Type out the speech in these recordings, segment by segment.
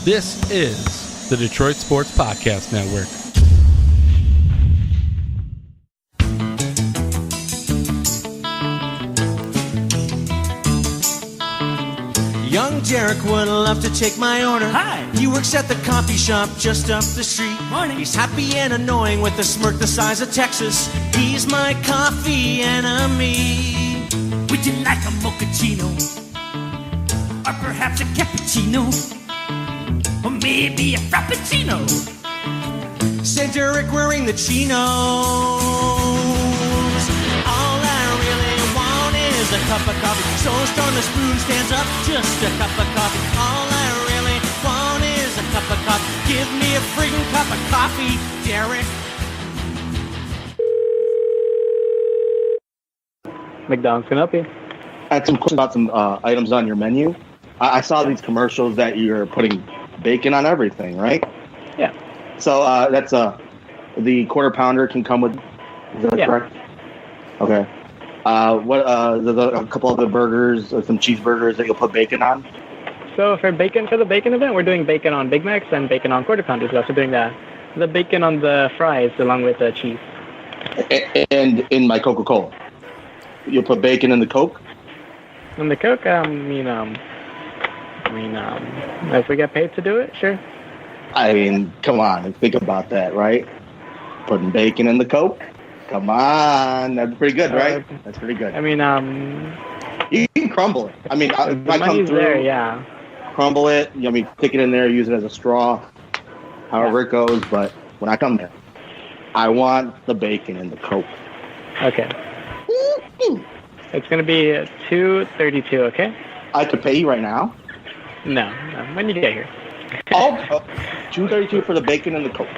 This is the Detroit Sports Podcast Network. Young Jarek would love to take my order. Hi. He works at the coffee shop just up the street. Morning. He's happy and annoying with a smirk the size of Texas. He's my coffee enemy. Would you like a mochaccino? Or perhaps a cappuccino? Or maybe a frappuccino? Said Jarek wearing the chinos. All I really want is a cup of coffee. So strong the spoon stands up, just a cup of coffee. All I really want is a cup of coffee. Give me a friggin' cup of coffee, Jarek. McDonald's can help you. I had some questions about some items on your menu. I saw these commercials that you're putting bacon on everything, right? Yeah. So that's the quarter pounder can come with. Is that correct? Okay. What a couple of the burgers, some cheeseburgers that you'll put bacon on? So for the bacon event, we're doing bacon on Big Macs and bacon on quarter pounders. We're also doing the bacon on the fries along with the cheese. And in my Coca-Cola, you'll put bacon in the Coke? And the Coke, if we get paid to do it, sure. I mean, come on, think about that, right? Putting bacon in the Coke? Come on, that's pretty good, right? That's pretty good. I mean, you can crumble it. I mean, the if I come money's through, there, yeah. crumble it. I mean, stick it in there, use it as a straw, however it goes. But when I come there, I want the bacon in the Coke. Okay. It's gonna be $2.32, okay? I could pay you right now. No, when you get here. $2.32 for the bacon and the Coke.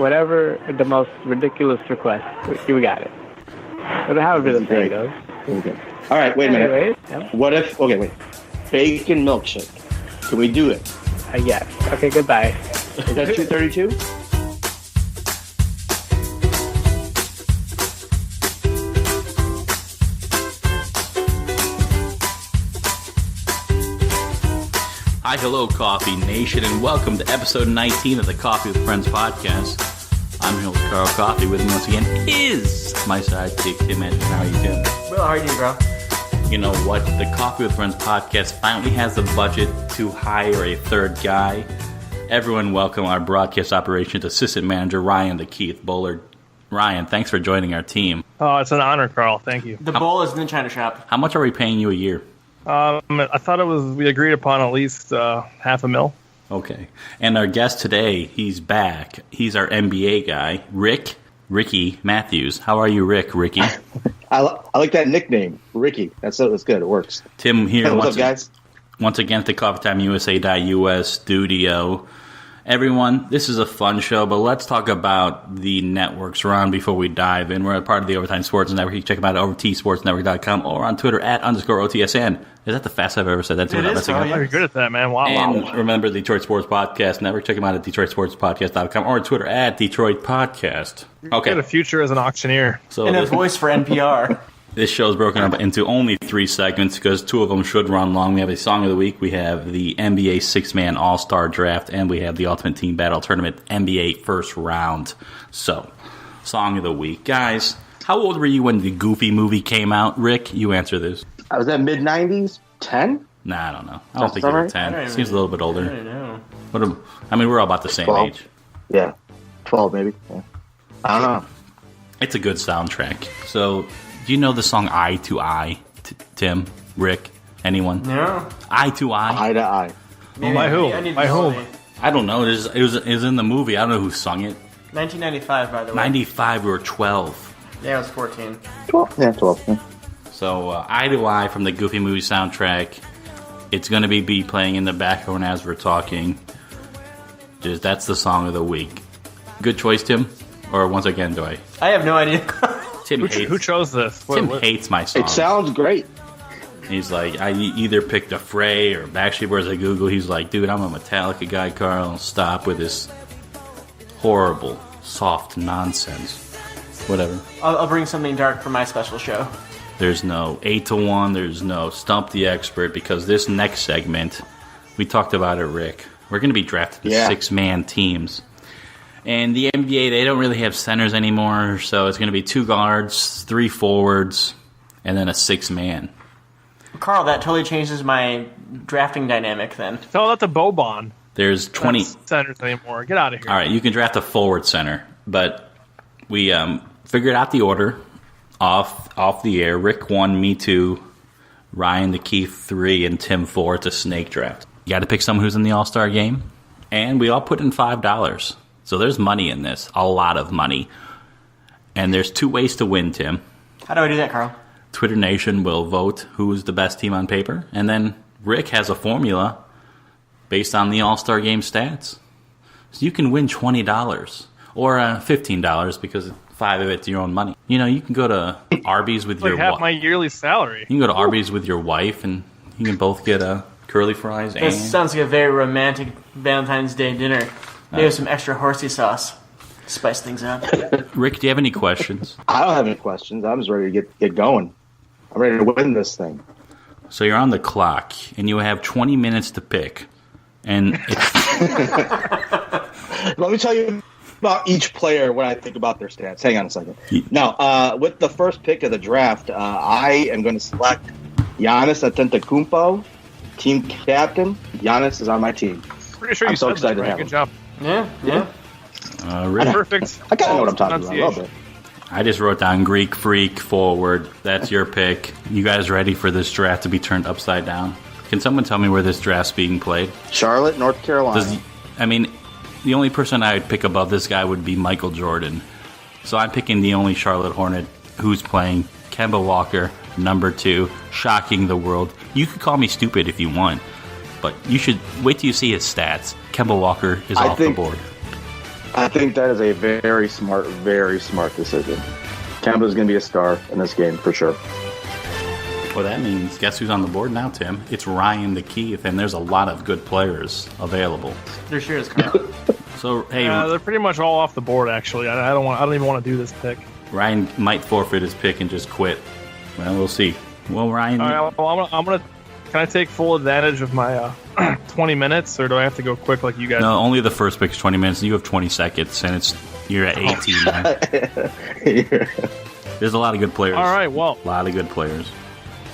Whatever the most ridiculous request, we got it. But however the thing goes. Okay. All right, wait a minute. Anyways, yeah. What if? Okay, wait. Bacon milkshake. Can we do it? Yes. Okay. Goodbye. Is that $2.32? Hi, hello, Coffee Nation, and welcome to episode 19 of the Coffee with Friends podcast. I'm here with Carl Coffee. With me once again is my sidekick, Tim Edgen. How are you doing? Well, how are you doing, bro? You know what? The Coffee with Friends podcast finally has the budget to hire a third guy. Everyone welcome our broadcast operations assistant manager, Ryan the Keith Bullard. Ryan, thanks for joining our team. Oh, it's an honor, Carl. Thank you. The bowl is in the China shop. How much are we paying you a year? I thought we agreed upon at least $500,000. Okay. And our guest today, he's back. He's our NBA guy, Ricky Mathews. How are you, Ricky? I like that nickname, Ricky. That's good. It works. Tim here. Hey, what's up, guys? Once again at the CoffeeTimeUSA.us studio. Everyone, this is a fun show, but let's talk about the networks around before we dive in. We're a part of the Overtime Sports Network. You can check them out at overtsportsnetwork.com or on Twitter at _OTSN. Is that the fastest I've ever said that? It is, Yeah, you're good at that, man. Wow. And remember the Detroit Sports Podcast Network. Check them out at DetroitSportsPodcast.com or on Twitter at Detroit Podcast. Okay. You got a future as an auctioneer. So And a voice for NPR. This show is broken up into only 3 segments because 2 of them should run long. We have a Song of the Week, we have the NBA Six-Man All-Star Draft, and we have the Ultimate Team Battle Tournament NBA First Round. So, Song of the Week. Guys, how old were you when the Goofy movie came out? Rick, you answer this. I was at mid-90s. 10? Nah, I don't know. I don't think you were 10. Seems a little bit older. I don't know. We're all about the same 12. age. Yeah. 12, maybe. Yeah. I don't know. It's a good soundtrack. So, do you know the song Eye to Eye? Tim? Rick? Anyone? No. Eye to Eye? Eye to eye. By who? By whom? I don't know. It was in the movie. I don't know who sung it. 1995, by the way. 95, we were 12. Yeah, I was 14. 12? Yeah, 12. Yeah. So, Eye to Eye from the Goofy movie soundtrack. It's going to be playing in the background as we're talking. That's the song of the week. Good choice, Tim? Or once again, do I? I have no idea. Who chose this? Tim hates my song. It sounds great. He's like, I either picked a Frey or Backstreet Boys at Google. He's like, dude, I'm a Metallica guy, Carl. Stop with this horrible, soft nonsense. Whatever. I'll bring something dark for my special show. There's no 8 to 1. There's no Stump the Expert because this next segment, we talked about it, Rick. We're going to be drafted as 6-man teams. And the NBA, they don't really have centers anymore, so it's going to be 2 guards, 3 forwards, and then a 6-man. Carl, that totally changes my drafting dynamic then. Tell that to Boban. There's 20 Not centers anymore. Get out of here. All right, you can draft a forward center, but we figured out the order off the air. Rick 1, me 2, Ryan the Key 3, and Tim 4. It's a snake draft. You got to pick someone who's in the All-Star game, and we all put in $5. So there's money in this, a lot of money. And there's 2 ways to win, Tim. How do I do that, Carl? Twitter Nation will vote who's the best team on paper, and then Rick has a formula based on the All-Star Game stats. So you can win $20 or $15 because 5 of it's your own money. You know, you can go to Arby's with your half wife. my yearly salary. You can go to Arby's with your wife, and you can both get curly fries. This sounds like a very romantic Valentine's Day dinner. Maybe some extra horsey sauce. Spice things up. Rick, do you have any questions? I don't have any questions. I'm just ready to get going. I'm ready to win this thing. So you're on the clock, and you have 20 minutes to pick. And Let me tell you about each player when I think about their stats. Hang on a second. Now, with the first pick of the draft, I am going to select Giannis Antetokounmpo, team captain. Giannis is on my team. Pretty sure I'm you so said excited that, to have Good him. job. Yeah. Rick, Perfect. I kind of know what I'm talking about a little bit. I just wrote down Greek Freak forward. That's your pick. You guys ready for this draft to be turned upside down? Can someone tell me where this draft's being played? Charlotte, North Carolina. The only person I would pick above this guy would be Michael Jordan. So I'm picking the only Charlotte Hornet who's playing, Kemba Walker, number 2, shocking the world. You could call me stupid if you want, but you should wait till you see his stats. Kemba Walker is off the board. I think that is a very smart decision. Kemba's going to be a star in this game for sure. Well, that means guess who's on the board now, Tim? It's Ryan the Keith, and there's a lot of good players available. There sure is, Carl. So hey, They're pretty much all off the board. Actually, I don't even want to do this pick. Ryan might forfeit his pick and just quit. Well, we'll see. Well, Ryan, All right, well, I'm gonna. Can I take full advantage of my 20 minutes, or do I have to go quick like you guys? No, only the first pick is 20 minutes. You have 20 seconds, and you're at 18 now. There's a lot of good players. All right, well, a lot of good players.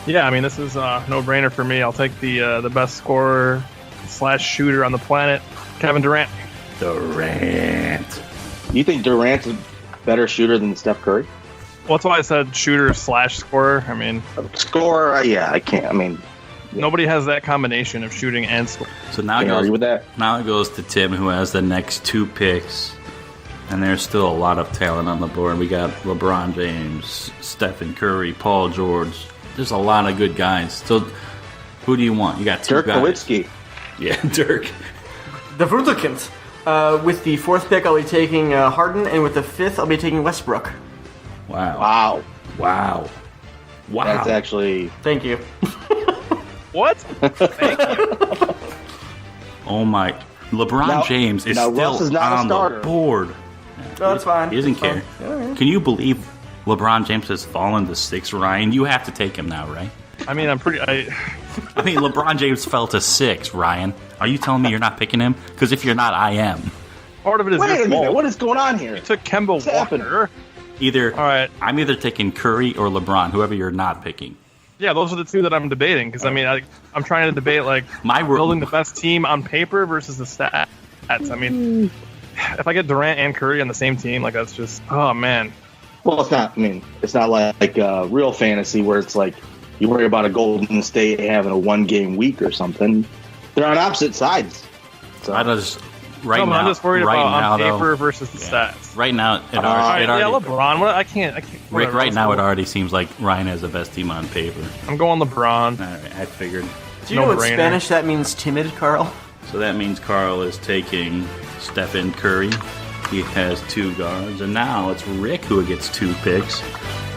Yeah, I mean, this is a no-brainer for me. I'll take the best scorer / shooter on the planet, Kevin Durant. Durant. You think Durant's a better shooter than Steph Curry? Well, that's why I said shooter / scorer. I mean, scorer. Yeah, I can't. I mean, nobody has that combination of shooting and scoring. So now it goes to Tim, who has the next 2 picks. And there's still a lot of talent on the board. We got LeBron James, Stephen Curry, Paul George. There's a lot of good guys. So who do you want? You got 2 Dirk guys. Nowitzki. Yeah, Dirk. The Vrudlikins. With the 4th pick, I'll be taking Harden, and with the 5th, I'll be taking Westbrook. Wow. That's actually... Thank you. What? Thank you. Oh my... LeBron James is still on the board. No, that's fine. He doesn't care. Right. Can you believe LeBron James has fallen to 6, Ryan? You have to take him now, right? I mean, LeBron James fell to 6, Ryan. Are you telling me you're not picking him? Because if you're not, I am. Part of it is Wait your a minute. fault. What is going on here? You took Kemba Walker. All right. I'm either taking Curry or LeBron, whoever you're not picking. Yeah, those are the 2 that I'm debating. Because, I mean, I'm trying to debate, building the best team on paper versus the stats. I mean, if I get Durant and Curry on the same team, that's just, oh, man. Well, it's not. I mean, it's not like real fantasy where it's like you worry about a Golden State having a 1-game week or something. They're on opposite sides. So. I'm just worried about on paper versus the stats. Right now, LeBron. I can't. Rick, right now, it already seems like Ryan has the best team on paper. I'm going LeBron. All right, I figured. Do you know in Spanish that means timid, Carl? So that means Carl is taking Stephen Curry. He has 2 guards, and now it's Rick who gets 2 picks.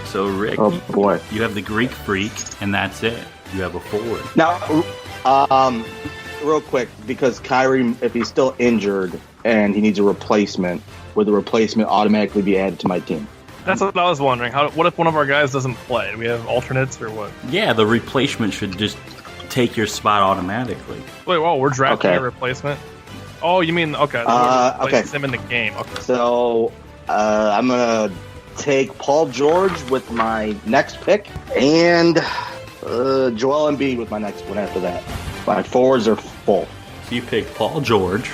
So Rick, oh boy, you have the Greek Freak, and that's it. You have a forward. Now, real quick, because Kyrie, if he's still injured and he needs a replacement, would the replacement automatically be added to my team? That's what I was wondering. What if one of our guys doesn't play? Do we have alternates or what? Yeah, the replacement should just take your spot automatically. Wait, we're drafting a replacement? Oh, you mean okay? Okay. Him in the game. Okay. So I'm gonna take Paul George with my next pick, and Joel Embiid with my next one after that. My forwards are full. So you pick Paul George,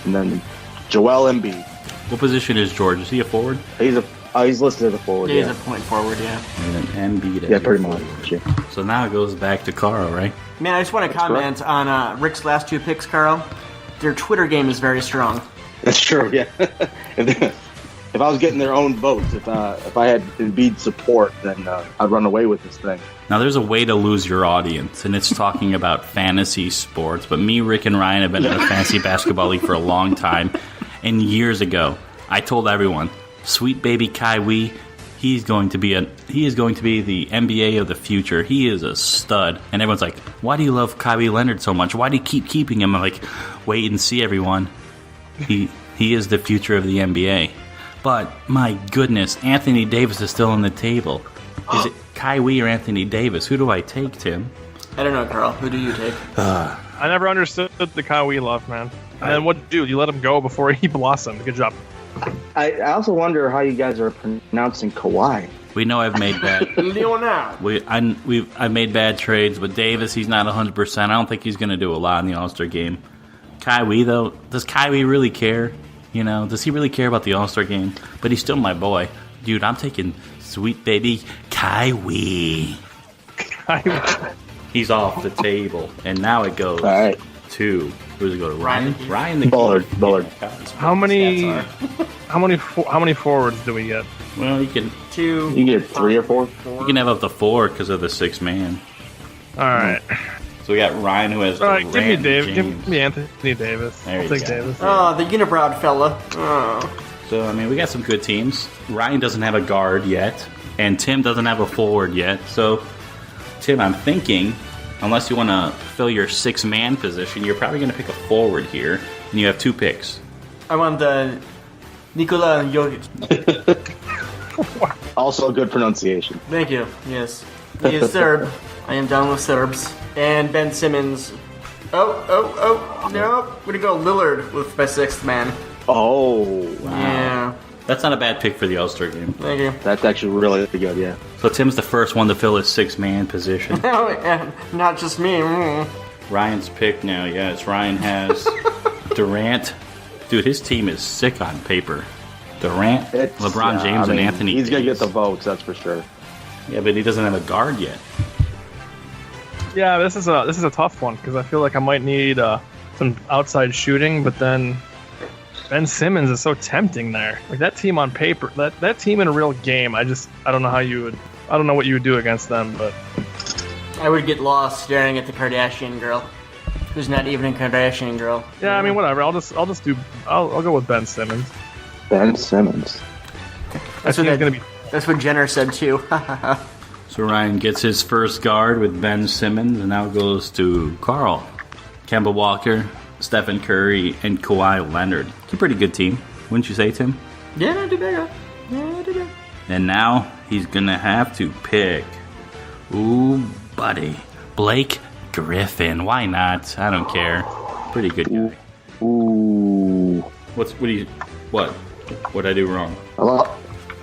and then Joel Embiid. What position is George? Is he a forward? He's listed as a forward. Yeah, he's a point forward. Yeah. And then Embiid. Yeah, pretty much. Yeah. So now it goes back to Carl, right? Man, I just want to comment on Rick's last 2 picks, Carl. Their Twitter game is very strong. That's true. Yeah. If I was getting their own votes, if I had Embiid support, then I'd run away with this thing. Now, there's a way to lose your audience, and it's talking about fantasy sports. But me, Rick, and Ryan have been in a fantasy basketball league for a long time. And years ago, I told everyone, sweet baby Kawhi, he is going to be the NBA of the future. He is a stud. And everyone's like, why do you love Kawhi Leonard so much? Why do you keep keeping him? I'm like, wait and see, everyone. He is the future of the NBA. But, my goodness, Anthony Davis is still on the table. Is it Kawhi or Anthony Davis? Who do I take, Tim? I don't know, Carl. Who do you take? I never understood the Kawhi love, man. And then what do you let him go before he blossomed? Good job. I also wonder how you guys are pronouncing Kawhi. We know I've made bad. I've made bad trades, but Davis, he's not 100%. I don't think he's going to do a lot in the All-Star game. Kawhi, though, does Kawhi really care? You know, does he really care about the All-Star game? But he's still my boy. Dude, I'm taking sweet baby Kawhi. He's off the table. And now it goes to, who's it go to? Ryan the Bullard. How many forwards do we get? Well, you can 2. You get 3 or 4. You can have up to 4 because of the 6 man. All right. So we got Ryan, who has. All right, give me Dave. Give me Anthony Davis. I'll take Davis. Oh, the unibrow fella. Oh. So I mean, we got some good teams. Ryan doesn't have a guard yet, and Tim doesn't have a forward yet. So, Tim, I'm thinking, unless you want to fill your 6 man position, you're probably going to pick a forward here, and you have 2 picks. I want the Nikola Jokic. Also, good pronunciation. Thank you. Yes, he is Serb. I am down with Serbs. And Ben Simmons. Oh, no. I'm going to go Lillard with my 6th man. Oh, wow. Yeah. That's not a bad pick for the All-Star game. Thank you. That's actually really good, yeah. So Tim's the first one to fill his 6 man position. Oh, yeah. Not just me. Ryan's pick now, yes. Ryan has Durant. Dude, his team is sick on paper. Durant, LeBron James, and Anthony He's going to Davis. get the votes, that's for sure. Yeah, but he doesn't have a guard yet. Yeah, this is a tough one because I feel like I might need some outside shooting, but then Ben Simmons is so tempting there. Like that team on paper, that team in a real game, I don't know how you would. I don't know what you would do against them, but I would get lost staring at the Kardashian girl, who's not even a Kardashian girl. Yeah, I mean whatever. I'll go with Ben Simmons. Ben Simmons. That's what Jenner said too. So Ryan gets his first guard with Ben Simmons, and now it goes to Carl. Kemba Walker, Stephen Curry, and Kawhi Leonard. It's a pretty good team, wouldn't you say, Tim? Yeah, not too bad. Yeah, too bad. And now he's going to have to pick, ooh, buddy, Blake Griffin. Why not? I don't care. Pretty good guy. Ooh. What did I do wrong?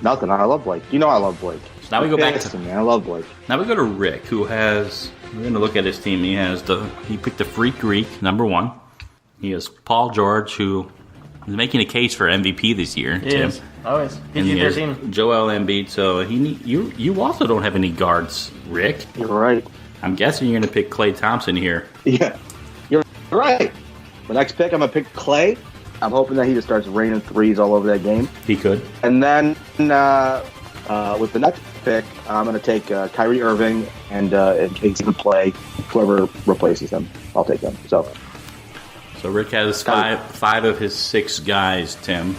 Nothing. I love Blake. You know I love Blake. So now we go back to man. I love Blake. Now we go to Rick, who has. We're going to look at his team. He picked the Freak Greek, number 1. He has Paul George, who is making a case for MVP this year. He Tim. is. Always. And he has PG-13. Joel Embiid. So you also don't have any guards, Rick. You're right. I'm guessing you're going to pick Klay Thompson here. Yeah, you're right. The next pick, I'm going to pick Klay. I'm hoping that he just starts raining threes all over that game. He could. And then with the next pick, I'm going to take Kyrie Irving, and in case he can play, whoever replaces him, I'll take them. So Rick has five of his 6 guys, Tim.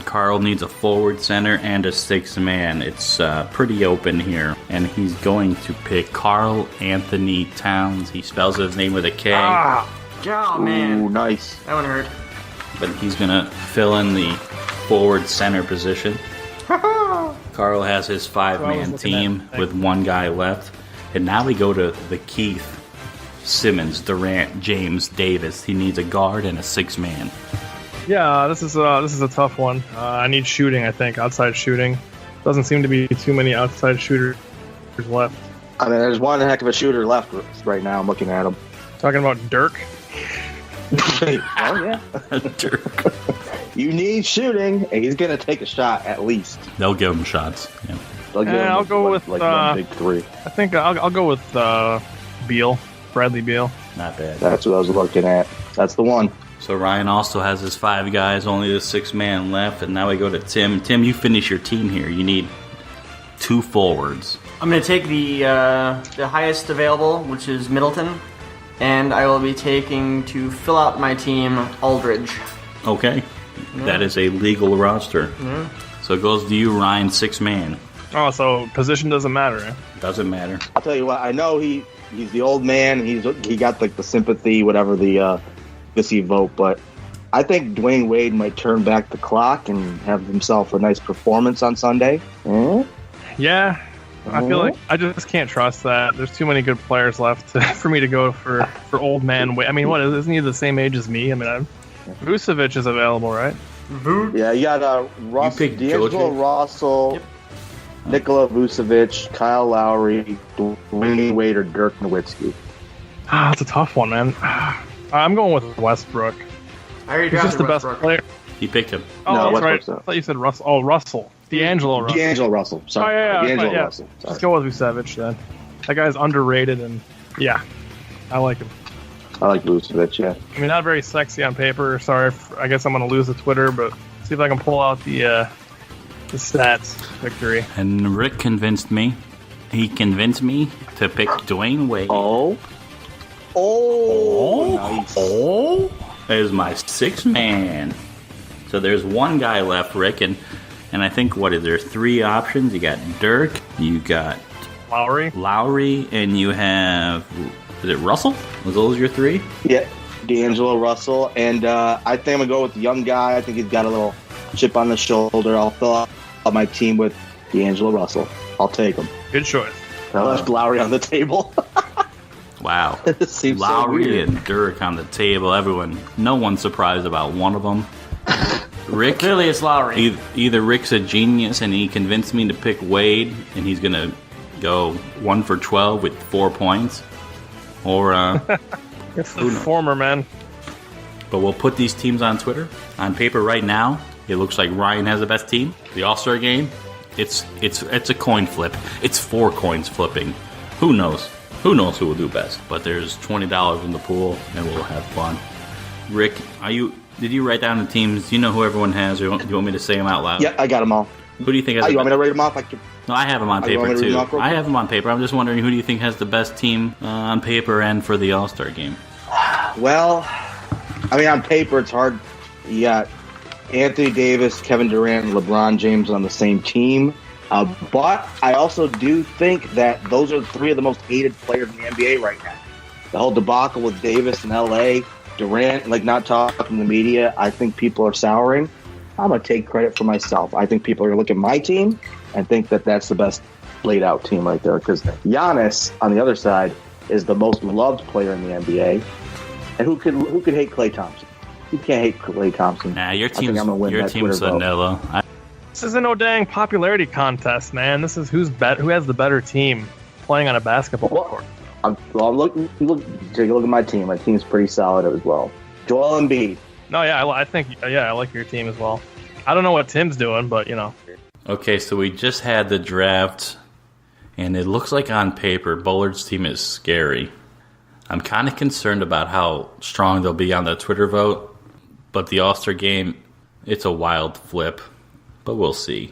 Carl needs a forward, center, and a 6th man. It's pretty open here. And he's going to pick Karl Anthony Towns. He spells his name with a K. Oh, man. Ooh, nice. That one hurt. But he's going to fill in the forward center position. Carl has his 5-man team with 1 guy left. And now we go to the Keith, Simmons, Durant, James, Davis. He needs a guard and a 6-man. Yeah, this is a tough one. I need shooting, I think. Outside shooting. Doesn't seem to be too many outside shooters left. I mean, there's one heck of a shooter left right now. I'm looking at him. Talking about Dirk. Oh, yeah. Dirk. You need shooting, and he's going to take a shot at least. They'll give him shots. Yeah. I'll go with one big three. I think I'll go with Beal, Bradley Beal. Not bad. That's what I was looking at. That's the one. So Ryan also has his 5 guys, only the 6th man left, and now we go to Tim. Tim, you finish your team here. You need 2 forwards. I'm going to take the highest available, which is Middleton, and I will be taking, to fill out my team, Aldridge. Okay. Yeah. That is a legal roster. Yeah. So it goes to you, Ryan, 6th man. Oh, so position doesn't matter, eh? Doesn't matter. I'll tell you what, I know he's the old man, he got like the sympathy, whatever the vote, but I think Dwayne Wade might turn back the clock and have himself a nice performance on Sunday. Yeah, I feel like I just can't trust that. There's too many good players left for me to go for old man Wade. I mean, isn't he the same age as me? I mean, Vucevic is available, right? Yeah, you got D'Angelo Russell, yep. Nikola Vucevic, Kyle Lowry, Dwayne Wade, or Dirk Nowitzki. That's a tough one, man. I'm going with Westbrook. He's just the best player. He picked him. Oh, that's right. I thought you said Russell. Oh, Russell. D'Angelo Russell. D'Angelo Russell. Sorry. Oh, yeah. D'Angelo yeah. Russell. Sorry. Let's go with Vucevic then. That guy's underrated, and yeah, I like him. I like Vucevic, yeah. I mean, not very sexy on paper. Sorry, I guess I'm going to lose the Twitter, but see if I can pull out the stats victory. And Rick convinced me. He convinced me to pick Dwayne Wade. Nice. Is my 6th man. So there's one guy left, Rick, and I think, what is there, 3 options? You got Dirk, you got Lowry, and you have, is it Russell? Was those your 3? Yeah, D'Angelo Russell, and I think I'm going to go with the young guy. I think he's got a little chip on the shoulder. I'll fill out my team with D'Angelo Russell. I'll take him. Good choice. I left Lowry on the table. Wow. Lowry and Dirk on the table. No one's surprised about one of them. Rick. Clearly it's Lowry. Either Rick's a genius and he convinced me to pick Wade and he's going to go 1 for 12 with 4 points. Or, it's the former, man. But we'll put these teams on Twitter. On paper right now, it looks like Ryan has the best team. The All-Star game, it's a coin flip. It's 4 coins flipping. Who knows? Who knows who will do best? But there's $20 in the pool, and we'll have fun. Rick, did you write down the teams? Do you know who everyone has, or do you want me to say them out loud? Yeah, I got them all. Who do you think has you want me to read them off? No, I have them on paper, too. I have them on paper. I'm just wondering, who do you think has the best team on paper and for the All-Star game? Well, I mean, on paper, it's hard. You got Anthony Davis, Kevin Durant, and LeBron James on the same team. But I also do think that those are 3 of the most hated players in the NBA right now. The whole debacle with Davis in LA, Durant, not talking to the media, I think people are souring. I'm going to take credit for myself. I think people are going to look at my team and think that that's the best laid out team right there. Because Giannis, on the other side, is the most loved player in the NBA. And who could hate Klay Thompson? You can't hate Klay Thompson. Nah, your team's vanilla. This isn't no dang popularity contest, man. This is who has the better team playing on a basketball court. Look, take a look at my team. My team's pretty solid as well. Joel Embiid. No, yeah, I like your team as well. I don't know what Tim's doing, but Okay, so we just had the draft, and it looks like on paper, Bullard's team is scary. I'm kind of concerned about how strong they'll be on the Twitter vote, but the All-Star game, it's a wild flip. But we'll see.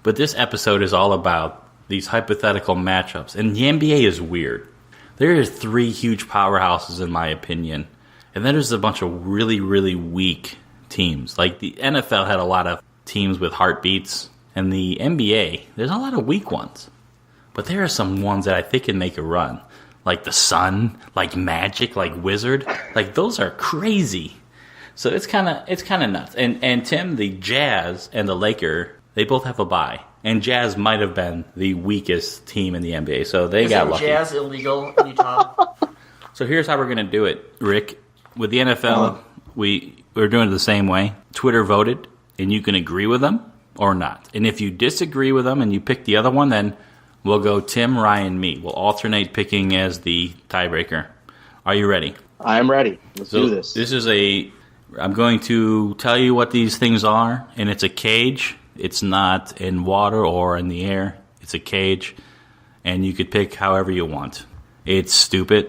But this episode is all about these hypothetical matchups. And the NBA is weird. There are 3 huge powerhouses, in my opinion. And then there's a bunch of really, really weak teams. Like the NFL had a lot of teams with heartbeats. And the NBA, there's a lot of weak ones. But there are some ones that I think can make a run. Like the Sun, like Magic, like Wizard. Like those are crazy. So it's kind of nuts. And Tim, the Jazz and the Lakers, they both have a bye. And Jazz might have been the weakest team in the NBA, so they got lucky. Is Jazz illegal in Utah? So here's how we're going to do it, Rick. With the NFL, we we're doing it the same way. Twitter voted, and you can agree with them or not. And if you disagree with them and you pick the other one, then we'll go Tim, Ryan, me. We'll alternate picking as the tiebreaker. Are you ready? I'm ready. Let's do this. I'm going to tell you what these things are, and it's a cage. It's not in water or in the air. It's a cage, and you could pick however you want. It's stupid,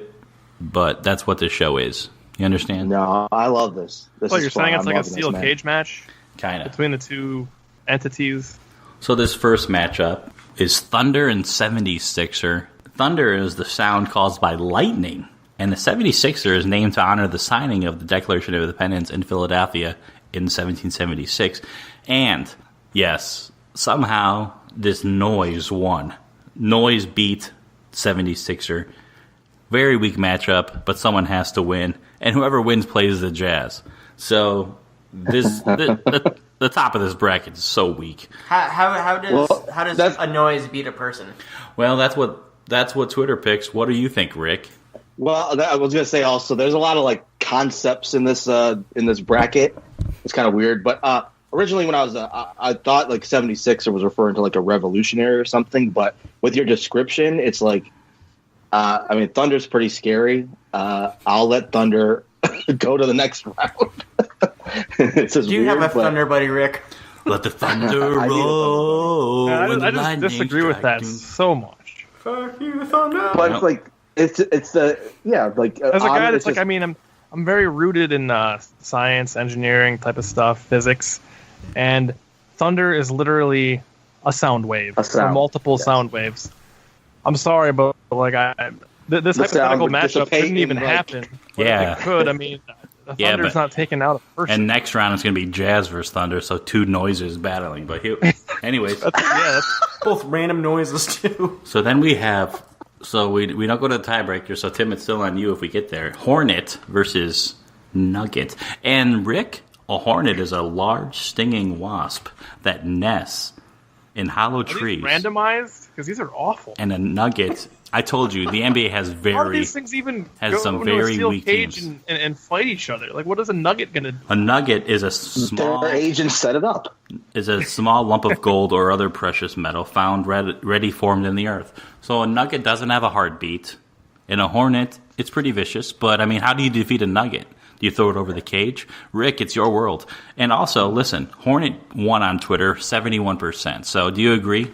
but that's what this show is. You understand? No, I love this. You're saying it's like a steel cage match? Kind of. Between the two entities? So this first matchup is Thunder and 76er. Thunder is the sound caused by lightning, and the 76er is named to honor the signing of the Declaration of Independence in Philadelphia in 1776. And, yes, somehow this noise won. Noise beat 76er. Very weak matchup, but someone has to win, and whoever wins plays the Jazz. So the top of this bracket is so weak. How does a noise beat a person? Well, that's what Twitter picks. What do you think, Rick? Well, I was going to say also, there's a lot of like concepts in this bracket. It's kind of weird, but originally when I thought like 76er was referring to like a revolutionary or something, but with your description, it's like, Thunder's pretty scary. I'll let Thunder go to the next round. Do you have a Thunder buddy, Rick? Let the Thunder roll. I just disagree with that so much. Fuck you, Thunder. But it's like it's as a guy that's like, I'm very rooted in science, engineering type of stuff, physics, and thunder is literally a sound wave, or multiple sound waves. I'm sorry, but like this hypothetical matchup couldn't even happen. Yeah, it could. The Thunder's not taking out a person. And next round it's going to be Jazz versus Thunder, so two noises battling. But anyways, that's both random noises too. So then we have. So we don't go to the tiebreaker. So Tim, it's still on you if we get there. Hornet versus Nugget, and Rick. A hornet is a large stinging wasp that nests in hollow trees. Randomized? Because these are awful. And a nugget, I told you, the NBA has How do these things even go some into very a steel weak cage teams. and fight each other? Like, what is a nugget going to do? A nugget is a small... Their agents set it up. Is a small lump of gold or other precious metal found ready formed in the earth. So a nugget doesn't have a heartbeat. In a hornet, it's pretty vicious. But, how do you defeat a nugget? Do you throw it over the cage? Rick, it's your world. And also, listen, Hornet won on Twitter 71%. So do you agree?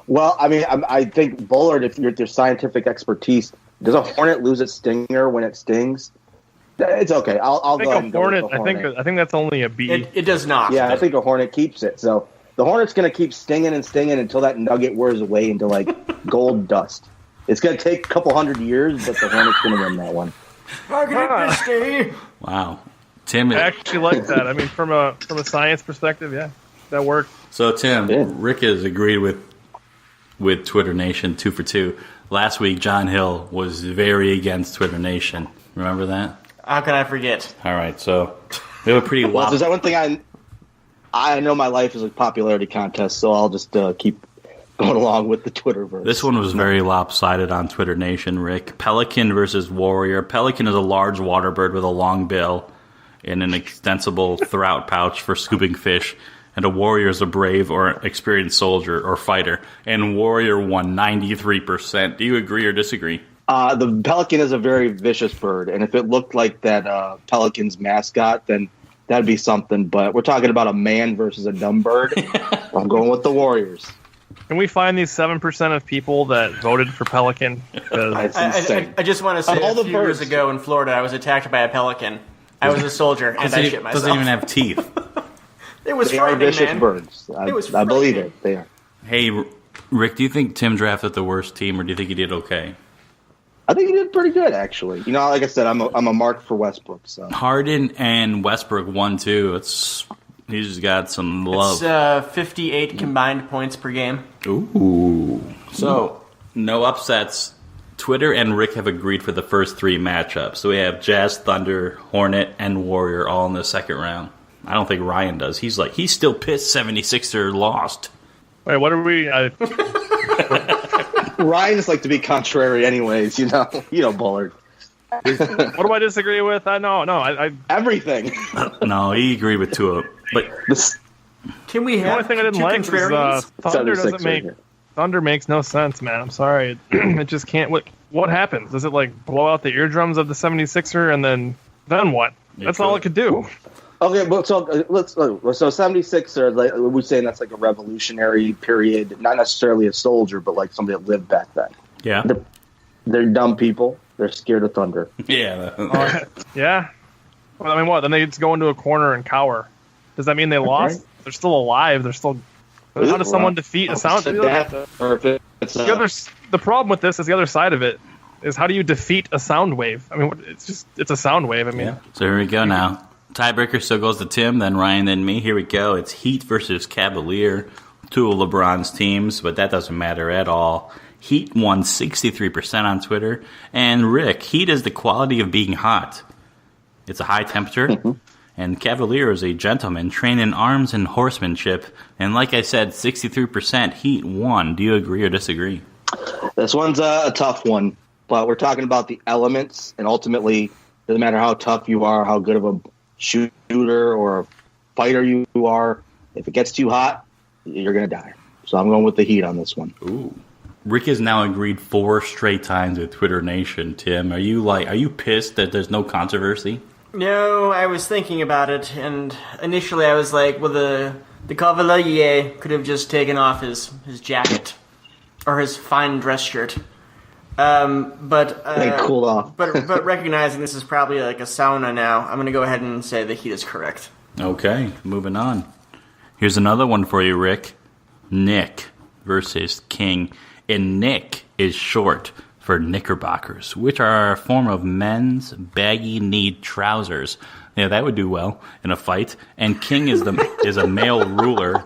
Well, I think, Bullard, if you're their scientific expertise, does a hornet lose its stinger when it stings? It's okay. I'll go ahead and go with the hornet. I think that's only a B. It does not. Yeah, I think a hornet keeps it. So the hornet's going to keep stinging and stinging until that nugget wears away into, like, gold dust. It's going to take a couple hundred years, but the hornet's going to win that one. Wow. Tim, I actually like that. From a science perspective, yeah, that worked. So Tim, Rick has agreed with Twitter Nation 2 for 2. Last week, John Hill was very against Twitter Nation. Remember that? How can I forget? All right, so we have a pretty well, there's that one thing I know my life is a popularity contest, so I'll just keep going along with the Twitterverse. This one was very lopsided on Twitter Nation, Rick. Pelican versus Warrior. Pelican is a large water bird with a long bill and an extensible throat pouch for scooping fish. And a warrior is a brave or experienced soldier or fighter. And Warrior won 93%. Do you agree or disagree? The pelican is a very vicious bird. And if it looked like that Pelican's mascot, then that'd be something. But we're talking about a man versus a dumb bird. I'm going with the Warriors. Can we find these 7% of people that voted for Pelican? I just want to say, a few years ago in Florida, I was attacked by a pelican. I was a soldier, and I shit myself. Doesn't even have teeth. It was they frightening, are vicious man. birds. I believe it. They are. Hey, Rick, do you think Tim drafted the worst team, or do you think he did okay? I think he did pretty good, actually. Like I said, I'm a mark for Westbrook. So Harden and Westbrook won too. He's got some love. It's 58 combined points per game. Ooh. So, no upsets. Twitter and Rick have agreed for the first 3 matchups. So we have Jazz, Thunder, Hornet, and Warrior all in the second round. I don't think Ryan does. He's still pissed 76er lost. Wait, what are we... Ryan's like to be contrary anyways, Bullard. What do I disagree with? I Everything. No, he agreed with two of them. But Can we the have only thing I didn't two like was contrarians? Thunder 76 doesn't make right here. Thunder makes no sense, man. I'm sorry. It just can't. What happens? Does it like blow out the eardrums of the 76er and then what? That's all it could do. Okay, but so 76er, like, we're saying that's like a revolutionary period, not necessarily a soldier, but like somebody that lived back then. yeah. They're dumb people. They're scared of thunder. Yeah. Yeah. Well, I mean, what? Then they just go into a corner and cower. Does that mean they lost? Okay. They're still alive. They're still. How does someone defeat a sound? Or if it's The problem with this is the other side of it is how do you defeat a sound wave? I mean, it's a sound wave. I mean, So here we go now. Tiebreaker still goes to Tim, then Ryan, then me. Here we go. It's Heat versus Cavalier, two of LeBron's teams, but that doesn't matter at all. Heat won 63% on Twitter. And Rick, Heat is the quality of being hot. It's a high temperature. And Cavalier is a gentleman trained in arms and horsemanship. And like I said, 63% Heat won. Do you agree or disagree? This one's a tough one, but we're talking about the elements, and ultimately, doesn't matter how tough you are, how good of a shooter or a fighter you are, if it gets too hot, you're going to die. So I'm going with the Heat on this one. Ooh. Rick has now agreed 4 straight times with Twitter Nation. Tim, are you pissed that there's no controversy? No, I was thinking about it, and initially I was like, well, the Cavalier could have just taken off his jacket or his fine dress shirt. But cool off. but recognizing this is probably like a sauna now, I'm going to go ahead and say the Heat is correct. Okay, moving on. Here's another one for you, Rick. Nick versus King. And Nick is short for knickerbockers, which are a form of men's baggy-knee trousers. Yeah, that would do well in a fight. And King is a male ruler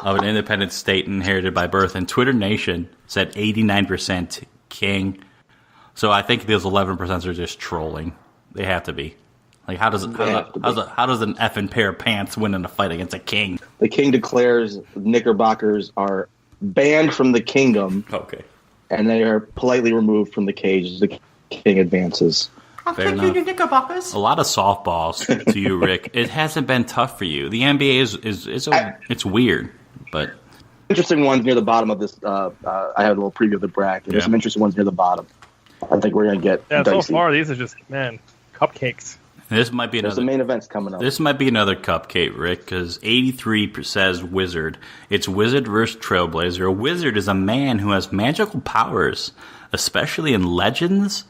of an independent state inherited by birth. And Twitter Nation said 89% King. So I think those 11% are just trolling. They have to be. Like, how does an effing pair of pants win in a fight against a king? The king declares knickerbockers are banned from the kingdom. Okay. And they are politely removed from the cage as the king advances. Fair enough. Knickerbockers. A lot of softballs to you, Rick. It hasn't been tough for you. The NBA it's weird, but interesting ones near the bottom of this. I had a little preview of the bracket. There's some interesting ones near the bottom. I think we're gonna get dicey. So far these are just cupcakes. This might be There's some main events coming up. This might be another cupcake, Rick, because 83 says Wizard. It's Wizard versus Trailblazer. A wizard is a man who has magical powers, especially in legends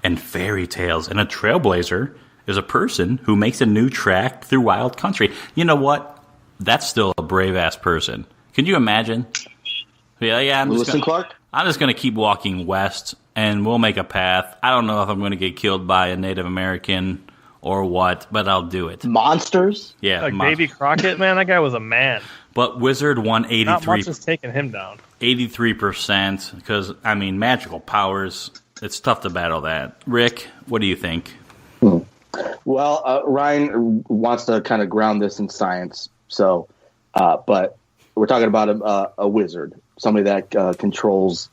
and fairy tales. And a trailblazer is a person who makes a new track through wild country. You know what? That's still a brave-ass person. Can you imagine? Yeah, I'm just going to keep walking west, and we'll make a path. I don't know if I'm going to get killed by a Native American or what, but I'll do it. Monsters? Yeah. Like Davy Crockett, man, that guy was a man. But Wizard won 83. Not much is taking him down. 83%, because, I mean, magical powers, it's tough to battle that. Rick, what do you think? Well, Ryan wants to kind of ground this in science, so, but we're talking about a wizard, somebody that controls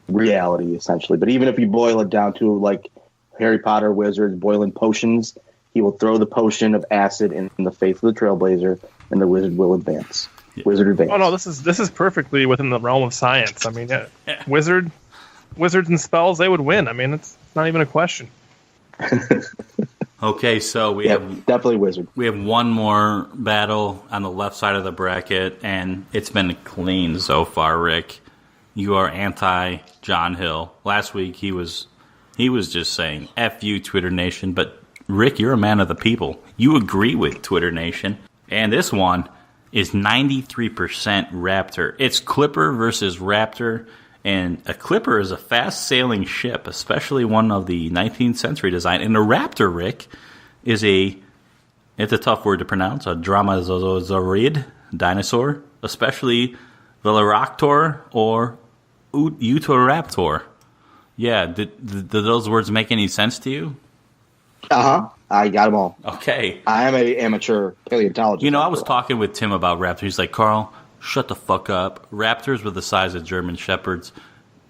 reality, essentially. But even if you boil it down to, like, Harry Potter wizards boiling potions, he will throw the potion of acid in the face of the Trailblazer, and the wizard will advance. Yeah. Wizard advance. Oh no, this is perfectly within the realm of science. I mean, wizards and spells, they would win. I mean, it's not even a question. Okay, so we have definitely wizard. We have one more battle on the left side of the bracket, and it's been clean so far. Rick, you are anti John Hill. Last week he was just saying F you, Twitter Nation, but Rick, you're a man of the people. You agree with Twitter Nation. And this one is 93% Raptor. It's Clipper versus Raptor. And a Clipper is a fast-sailing ship, especially one of the 19th century design. And a Raptor, Rick, it's a tough word to pronounce, a dromaeosaurid dinosaur, especially Velociraptor or Utahraptor. Yeah, did those words make any sense to you? Uh-huh. I got them all. Okay. I am an amateur paleontologist. You know, I was talking with Tim about Raptors. He's like, Carl, shut the fuck up. Raptors were the size of German Shepherds.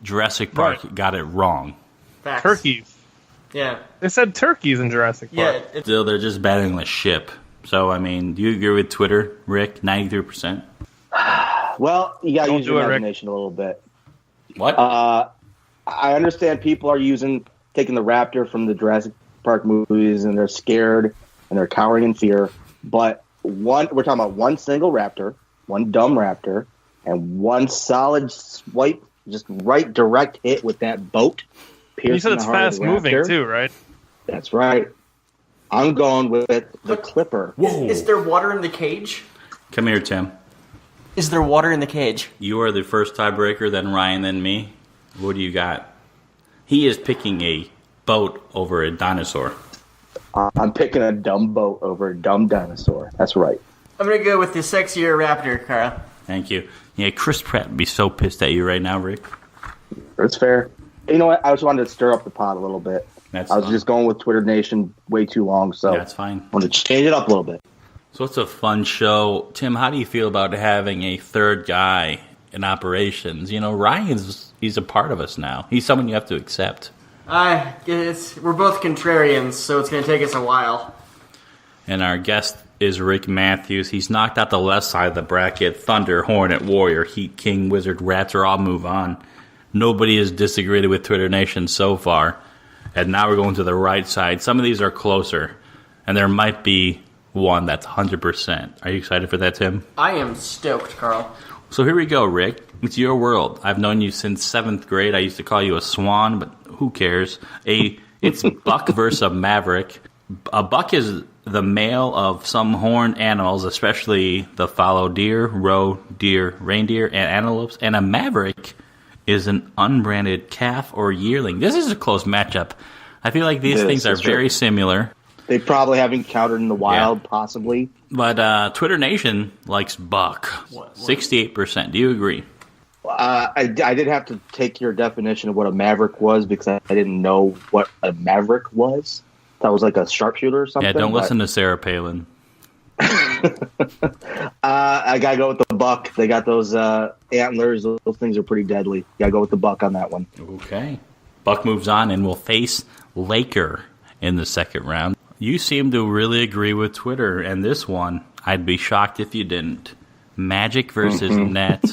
Jurassic Park got it wrong. Facts. Turkeys. Yeah. They said turkeys in Jurassic Park. Yeah. Still, they're just battling the ship. So, I mean, do you agree with Twitter, Rick? 93%? Well, you got to use your Rick. imagination a little bit. What? I understand people are taking the raptor from the Jurassic Park movies, and they're scared and they're cowering in fear. But we're talking about one single raptor, one dumb raptor, and one solid swipe, just right direct hit with that boat. You said it's fast moving too, right? That's right. I'm going with the Clipper. Is there water in the cage? Come here, Tim. Is there water in the cage? You are the first tiebreaker, then Ryan, then me. What do you got? He is picking a boat over a dinosaur. I'm picking a dumb boat over a dumb dinosaur. That's right. I'm going to go with the sexier raptor, Carl. Thank you. Yeah, Chris Pratt would be so pissed at you right now, Rick. That's fair. You know what? I just wanted to stir up the pot a little bit. I was just going with Twitter Nation way too long, so that's fine. I wanted to change it up a little bit. So it's a fun show. Tim, how do you feel about having a third guy in operations? You know, he's a part of us now. He's someone you have to accept. We're both contrarians, so it's going to take us a while. And our guest is Rick Mathews. He's knocked out the left side of the bracket. Thunder, Hornet, Warrior, Heat, King, Wizard, Raptor, all move on. Nobody has disagreed with Twitter Nation so far. And now we're going to the right side. Some of these are closer. And there might be one that's 100%. Are you excited for that, Tim? I am stoked, Carl. So here we go, Rick. It's your world. I've known you since 7th grade. I used to call you a swan, but who cares? It's Buck versus a Maverick. A buck is the male of some horned animals, especially the fallow deer, roe, deer, reindeer, and antelopes. And a Maverick is an unbranded calf or yearling. This is a close matchup. I feel like these things are very similar. They probably have encountered in the wild, possibly. But Twitter Nation likes buck. 68%. Do you agree? I did have to take your definition of what a Maverick was because I didn't know what a Maverick was. That was like a sharpshooter or something. Yeah, don't listen to Sarah Palin. I gotta go with the buck. They got those antlers. Those things are pretty deadly. Gotta go with the buck on that one. Okay. Buck moves on and will face Laker in the second round. You seem to really agree with Twitter, and this one, I'd be shocked if you didn't. Magic versus Net.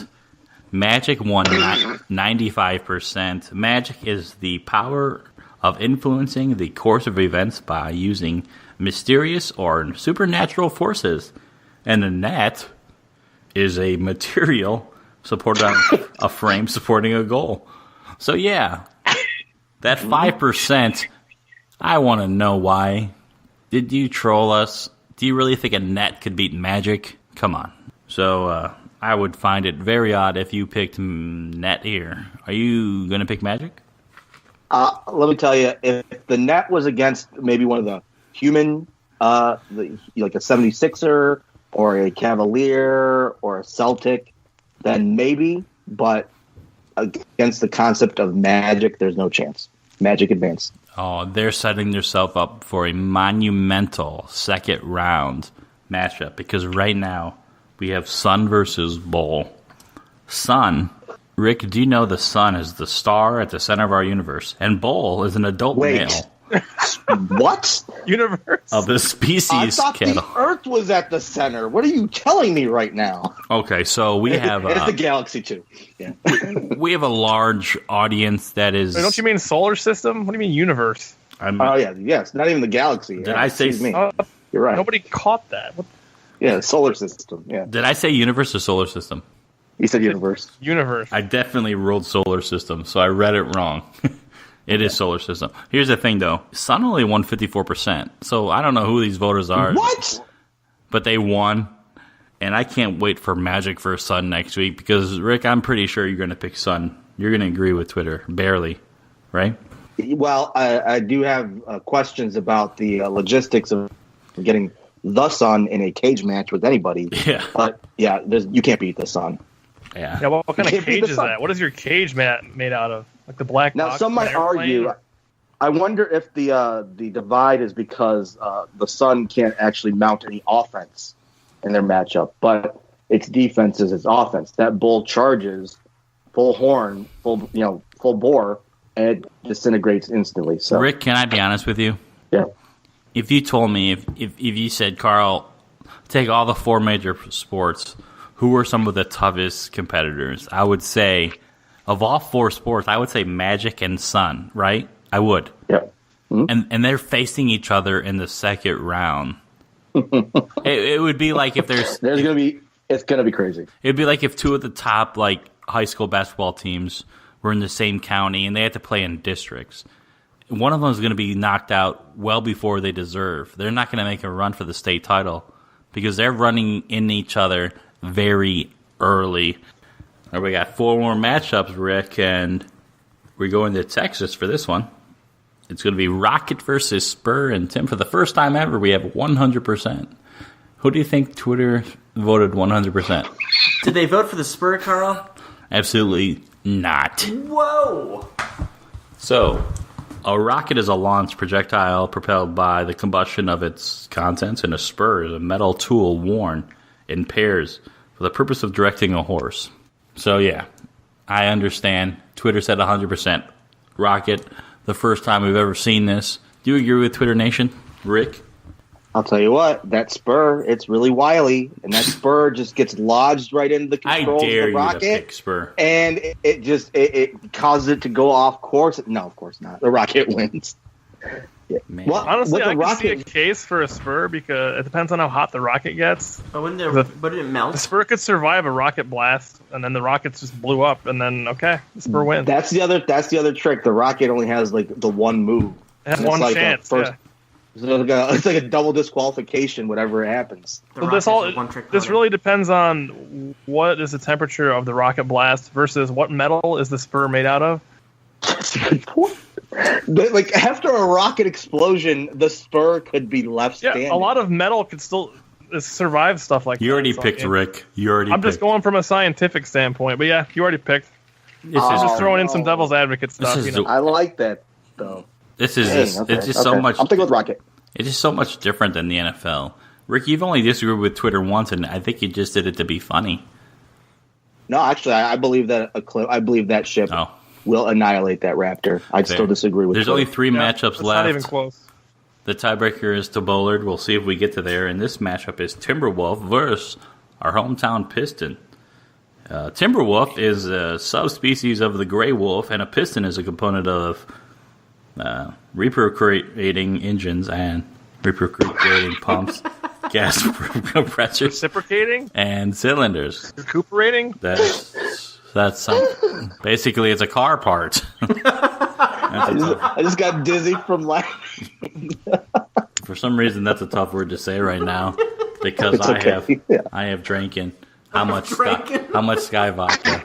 Magic won 95%. Magic is the power of influencing the course of events by using mysterious or supernatural forces. And the net is a material supported on a frame supporting a goal. So yeah, that 5%, I want to know why. Did you troll us? Do you really think a net could beat Magic? Come on. So I would find it very odd if you picked net here. Are you going to pick Magic? Let me tell you, if the net was against maybe one of the human, like a 76er or a Cavalier or a Celtic, then maybe. But against the concept of Magic, there's no chance. Magic advanced. Oh, they're setting themselves up for a monumental second round matchup because right now we have Sun versus Bull. Sun, Rick, do you know the Sun is the star at the center of our universe, and Bull is an adult male. What? Universe? Of the species I thought cattle. the Earth was at the center. What are you telling me right now? Okay, so we have... it's the galaxy, too. Yeah. We have a large audience that is... Wait, don't you mean solar system? What do you mean universe? Yes. Not even the galaxy. Did I say... me. You're right. Nobody caught that. What? Yeah, solar system, yeah. Did I say universe or solar system? You said universe. Universe. I definitely rolled solar system, so I read it wrong. It is solar system. Here's the thing, though. Sun only won 54%, so I don't know who these voters are. What? But they won, and I can't wait for Magic versus Sun next week because, Rick, I'm pretty sure you're going to pick Sun. You're going to agree with Twitter. Barely, right? Well, I do have questions about the logistics of getting the Sun in a cage match with anybody. Yeah. But, yeah, you can't beat the Sun. Yeah. What kind of cage is that? What is your cage made out of? Like the black Now, box some might argue. I wonder if the divide is because the Sun can't actually mount any offense in their matchup, but its defense is its offense. That Bull charges full horn, full bore, and it disintegrates instantly. So, Rick, can I be honest with you? Yeah. If you told me, if you said, Carl, take all the 4 major sports, who are some of the toughest competitors? I would say, of all 4 sports, I would say Magic and Sun, right? I would. Yeah. Mm-hmm. And they're facing each other in the second round. it would be like if it's gonna be crazy. It'd be like if 2 of the top like high school basketball teams were in the same county and they had to play in districts. One of them is going to be knocked out well before they deserve. They're not going to make a run for the state title because they're running in each other very early. All right, we got 4 more matchups, Rick, and we're going to Texas for this one. It's going to be Rocket versus Spur, and Tim, for the first time ever, we have 100%. Who do you think Twitter voted 100%? Did they vote for the Spur, Carl? Absolutely not. Whoa! So, a rocket is a launch projectile propelled by the combustion of its contents, and a spur is a metal tool worn in pairs for the purpose of directing a horse. So, yeah, I understand. Twitter said 100%. Rocket, the first time we've ever seen this. Do you agree with Twitter Nation, Rick? I'll tell you what, that spur, it's really wily, and that spur just gets lodged right into the controls of the rocket. To pick spur. And it causes it to go off course. No, of course not. The rocket wins. Yeah. Well, honestly, I can see a case for a spur because it depends on how hot the rocket gets. But wouldn't it melt? The spur could survive a rocket blast, and then the rockets just blew up, and then the spur wins. That's the other trick. The rocket only has like the one move. It has one chance. It's like a double disqualification, whatever happens. So this really depends on what is the temperature of the rocket blast versus what metal is the spur made out of. That's a good point. Like after a rocket explosion, the spur could be left standing. Yeah, a lot of metal could still survive stuff like that. You already picked, Rick. I'm just going from a scientific standpoint, but yeah, you already picked. Just throwing in some devil's advocate stuff. I like that though. It's just so much. I'm thinking with rocket. It's just so much different than the NFL. Rick, you've only disagreed with Twitter once, and I think you just did it to be funny. No, actually, I believe that that ship will annihilate that Raptor. I'd still disagree with. There's Twitter. Only 3 matchups left. Not even close. The tiebreaker is to Bullard. We'll see if we get to there. And this matchup is Timberwolf versus our hometown Piston. Timberwolf is a subspecies of the gray wolf, and a piston is a component of repercolating engines and repercolating pumps, gas compressors, reciprocating, and cylinders. Recuperating. That's basically it's a car part. I just got dizzy from laughing. For some reason, that's a tough word to say right now because I have drinking. How much Sky vodka?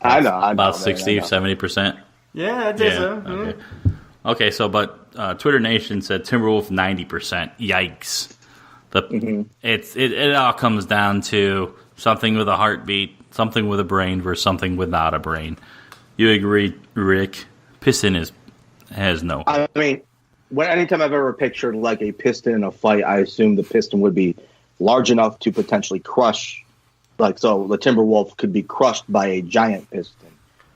I know. About 60 or 70%. Yeah, I did so. Okay, so but Twitter Nation said Timberwolf 90%. Yikes! It all comes down to something with a heartbeat, something with a brain versus something without a brain. You agree, Rick? Piston has no. I mean, anytime I've ever pictured like a piston in a fight, I assume the piston would be large enough to potentially crush. So the Timberwolf could be crushed by a giant piston.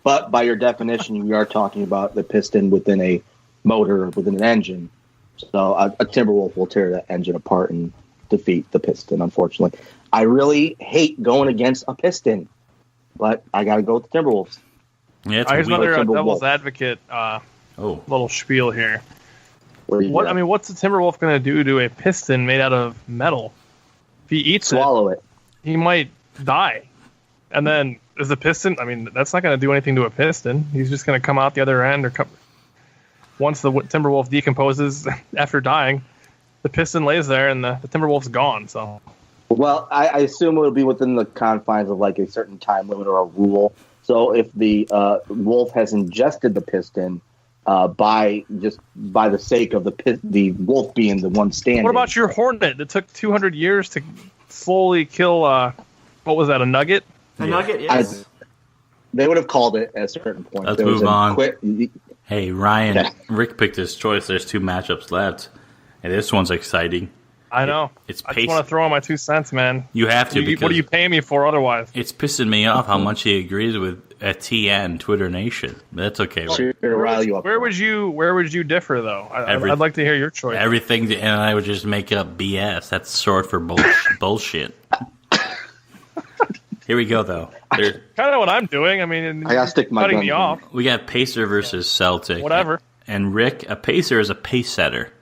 But by your definition, we are talking about the piston within a motor, within an engine. So a Timberwolf will tear that engine apart and defeat the piston, unfortunately. I really hate going against a piston, but I got to go with the Timberwolves. Yeah, here's another devil's advocate little spiel here. What's the Timberwolf going to do to a piston made out of metal? If he eats it, he might die. And then is the piston? I mean, that's not going to do anything to a piston. He's just going to come out the other end, once the Timberwolf decomposes after dying, the piston lays there and the Timberwolf's gone. So, well, I assume it'll be within the confines of like a certain time limit or a rule. So if the wolf has ingested the piston by the sake of the wolf being the one standing. What about your Hornet that took 200 years to slowly kill? What was that? A nugget? Nugget, yes. They would have called it at a certain point. Let's move on. Hey, Ryan, Rick picked his choice. There's 2 matchups left, and this one's exciting. I know. I just want to throw in my 2 cents, man. You have to. What are you paying me for otherwise? It's pissing me off how much he agrees with a TN, Twitter Nation. That's okay. Where would you differ, though? I'd like to hear your choice. Everything, and I would just make up BS. That's short for bullshit. Here we go, though. Kind of what I'm doing. I mean, I gotta stick my cutting gun me off. We got Pacer versus Celtic. Whatever. And Rick, a Pacer is a pace setter.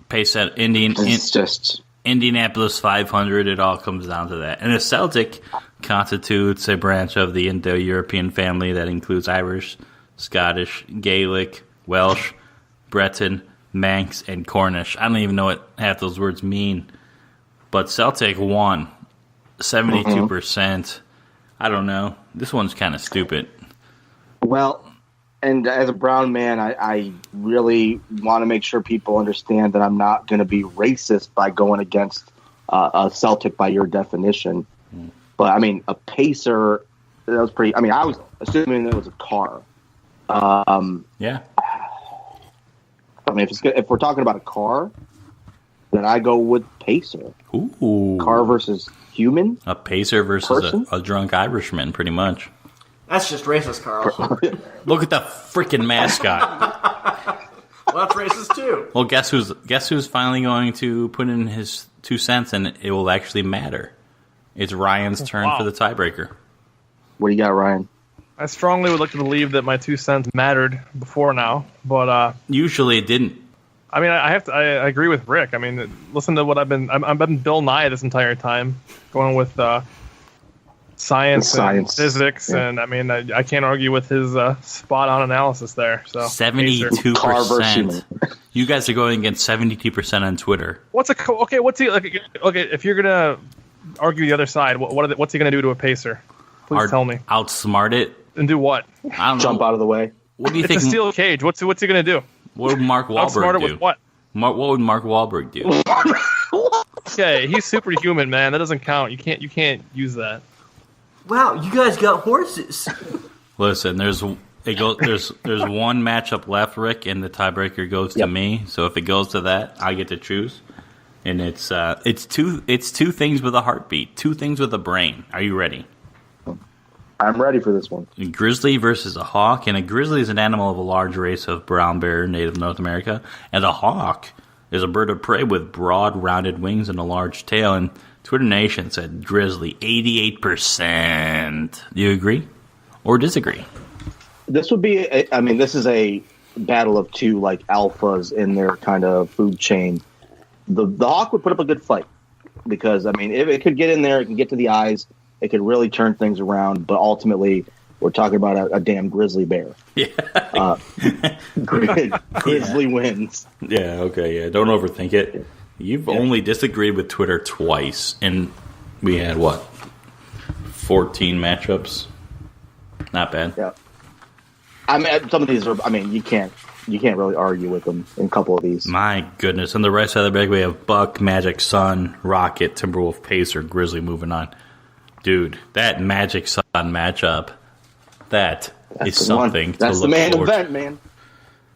Pace set, Indianapolis 500. It all comes down to that. And a Celtic constitutes a branch of the Indo-European family that includes Irish, Scottish, Gaelic, Welsh, Breton, Manx, and Cornish. I don't even know what half those words mean. But Celtic won 72%. I don't know. This one's kind of stupid. Well, and as a brown man, I really want to make sure people understand that I'm not going to be racist by going against a Celtic by your definition. But, I mean, a pacer, that was pretty... I mean, I was assuming it was a car. Yeah. I mean, if we're talking about a car, then I go with pacer. Ooh. Car versus human? A pacer versus a drunk Irishman, pretty much. That's just racist, Carl. Look at the freaking mascot. Well, that's racist too. Well, guess who's finally going to put in his 2 cents, and it will actually matter. It's Ryan's turn for the tiebreaker. What do you got, Ryan? I strongly would like to believe that my 2 cents mattered before now, but usually it didn't. I mean, I agree with Rick. I mean, listen to what I've been Bill Nye this entire time, going with science and physics, and I mean, I can't argue with his spot-on analysis there. So 72%. You guys are going against 72% on Twitter. What's he like? Okay, if you're gonna argue the other side, what's he gonna do to a pacer? Please tell me. Outsmart it and do what? I don't know. Jump out of the way. What do you think? It's a steel cage. What's he gonna do? What would Mark Wahlberg do? With what? What would Mark Wahlberg do? Okay, he's superhuman, man. That doesn't count. You can't use that. Wow, you guys got horses. Listen, there's one matchup left, Rick, and the tiebreaker goes to me. So if it goes to that, I get to choose. And it's two things with a heartbeat, 2 things with a brain. Are you ready? I'm ready for this one. A grizzly versus a hawk, and a grizzly is an animal of a large race of brown bear, native North America, and a hawk is a bird of prey with broad, rounded wings and a large tail. And Twitter Nation said grizzly 88%. Do you agree or disagree? This would be. This is a battle of two like alphas in their kind of food chain. The hawk would put up a good fight because if it could get in there, it can get to the eyes. It could really turn things around, but ultimately, we're talking about a damn grizzly bear. Yeah. Grizzly wins. Yeah, okay, yeah. Don't overthink it. You've only disagreed with Twitter twice, and we had, 14 matchups? Not bad. Yeah. Some of these are, you can't really argue with them in a couple of these. My goodness. On the right side of the bag, we have Buck, Magic, Sun, Rocket, Timberwolf, Pacer, Grizzly moving on. Dude, that Magic Sun matchup, that's something to That's look the main forward event, man.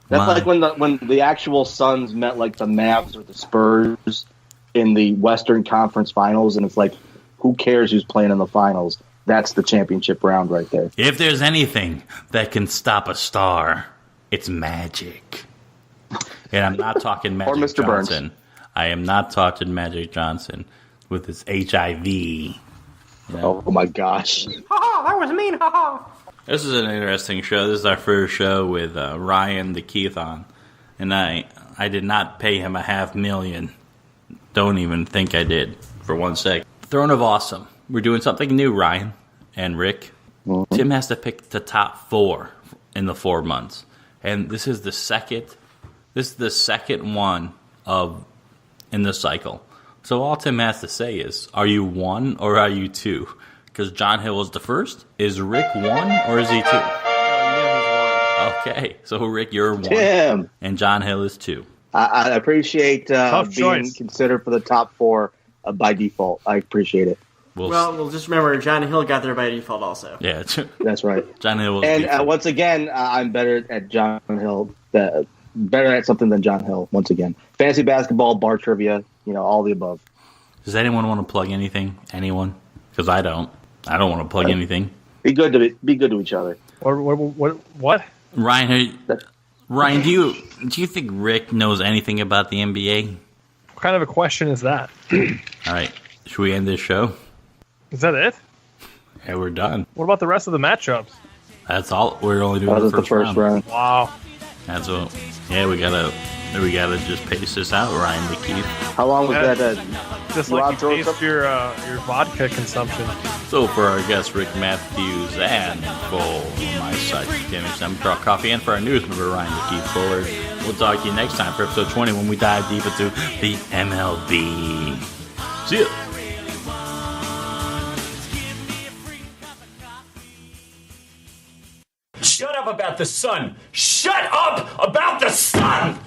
That's like when the actual Suns met like the Mavs or the Spurs in the Western Conference Finals, and it's like, who cares who's playing in the finals? That's the championship round right there. If there's anything that can stop a star, it's magic. And I'm not talking Magic or Mr. Johnson. Burns. I am not talking Magic Johnson with his HIV. Oh my gosh. Ha that was mean, ha. This is an interesting show. This is our first show with Ryan the Keith on. And I did not pay him $500,000. Don't even think I did for 1 sec. Throne of Awesome. We're doing something new, Ryan and Rick. Mm-hmm. Tim has to pick the top 4 in the 4 months. And this is the second one in the cycle. So all Tim has to say is, are you 1 or are you 2? Because John Hill is the first. Is Rick 1 or is he 2? Okay, so Rick, you're 1. Tim. And John Hill is 2. I appreciate being choice. considered for the top 4 by default. I appreciate it. Well, just remember, John Hill got there by default also. Yeah, that's right. John Hill was and once again, I'm better at John Hill. Better at something than John Hill. Once again, fantasy basketball, bar trivia, all the above. Does anyone want to plug anything? Anyone? Because I don't. I don't want to plug anything. Be good to each other. What? Ryan, do you think Rick knows anything about the NBA? What kind of a question is that? All right, should we end this show? Is that it? Yeah, we're done. What about the rest of the matchups? That's all. We're only doing the first round. Wow. That's what. Yeah, we gotta just pace this out, Ryan McKeith. How long was that? Just like you paced your vodka consumption. So for our guest Rick Mathews and for my side, I'm Drop Coffee, and for our news member Ryan McKeith Fuller, we'll talk to you next time for episode 20 when we dive deep into the MLB. See ya. Shut up about the sun! Shut up about the sun!